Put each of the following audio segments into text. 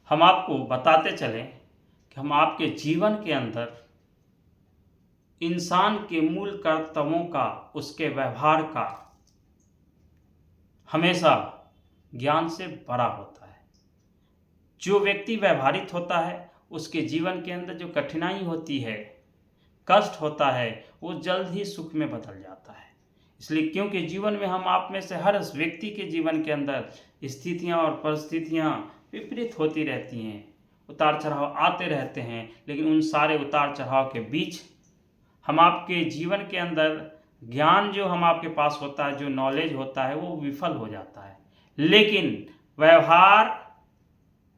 हम आपको बताते चलें कि हम आपके जीवन के अंदर इंसान के मूल कर्तव्यों का, उसके व्यवहार का हमेशा ज्ञान से भरा होता है। जो व्यक्ति व्यवहारित होता है उसके जीवन के अंदर जो कठिनाई होती है, कष्ट होता है, वो जल्द ही सुख में बदल जाता है। इसलिए क्योंकि जीवन में हम आप में से हर व्यक्ति के जीवन के अंदर स्थितियां और परिस्थितियां विपरीत होती रहती हैं, उतार चढ़ाव आते रहते हैं, लेकिन उन सारे उतार चढ़ाव के बीच हम आपके जीवन के अंदर ज्ञान जो हम आपके पास होता है, जो नॉलेज होता है, वो विफल हो जाता है। लेकिन व्यवहार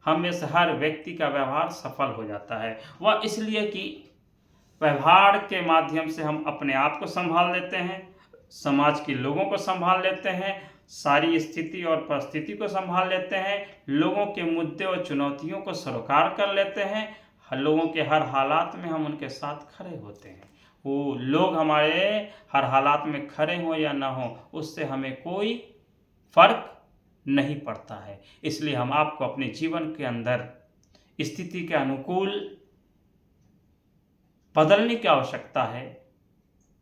हम में से हर व्यक्ति का व्यवहार सफल हो जाता है। वह इसलिए कि व्यवहार के माध्यम से हम अपने आप को संभाल लेते हैं, समाज के लोगों को संभाल लेते हैं, सारी स्थिति और परिस्थिति को संभाल लेते हैं, लोगों के मुद्दे और चुनौतियों को स्वीकार कर लेते हैं, लोगों के हर हालात में हम उनके साथ खड़े होते हैं। वो लोग हमारे हर हालात में खड़े हों या ना हो, उससे हमें कोई फर्क नहीं पड़ता है। इसलिए हम आपको अपने जीवन के अंदर स्थिति के अनुकूल बदलने की आवश्यकता है।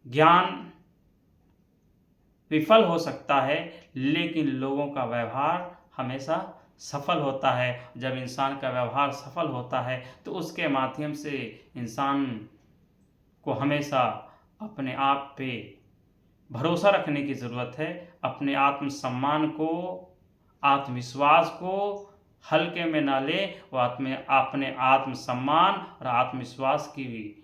ज्ञान विफल हो सकता है, लेकिन लोगों का व्यवहार हमेशा सफल होता है। जब इंसान का व्यवहार सफल होता है तो उसके माध्यम से इंसान को हमेशा अपने आप पे भरोसा रखने की ज़रूरत है। अपने आत्मसम्मान को, आत्मविश्वास को हल्के में ना ले, वो अपने आत्मसम्मान और आत्मविश्वास की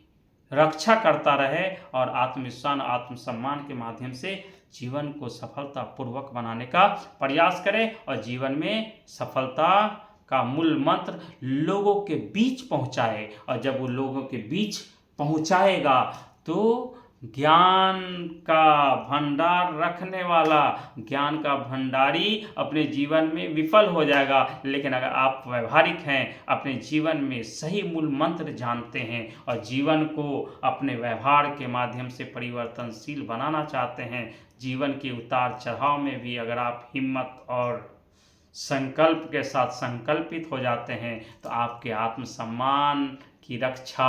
रक्षा करता रहे और आत्मविश्वास आत्मसम्मान के माध्यम से जीवन को सफलतापूर्वक बनाने का प्रयास करें और जीवन में सफलता का मूल मंत्र लोगों के बीच पहुंचाए। और जब वो लोगों के बीच पहुंचाएगा तो ज्ञान का भंडार रखने वाला, ज्ञान का भंडारी अपने जीवन में विफल हो जाएगा। लेकिन अगर आप व्यवहारिक हैं, अपने जीवन में सही मूल मंत्र जानते हैं और जीवन को अपने व्यवहार के माध्यम से परिवर्तनशील बनाना चाहते हैं, जीवन के उतार चढ़ाव में भी अगर आप हिम्मत और संकल्प के साथ संकल्पित हो जाते हैं तो आपके आत्मसम्मान की रक्षा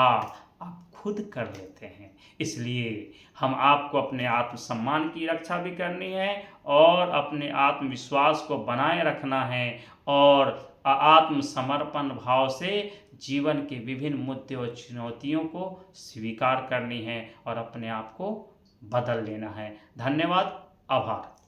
आप खुद कर लेते हैं। इसलिए हम आपको अपने आत्मसम्मान की रक्षा भी करनी है और अपने आत्मविश्वास को बनाए रखना है और आत्मसमर्पण भाव से जीवन के विभिन्न मुद्दे और चुनौतियों को स्वीकार करनी है और अपने आप को बदल लेना है। धन्यवाद, आभार।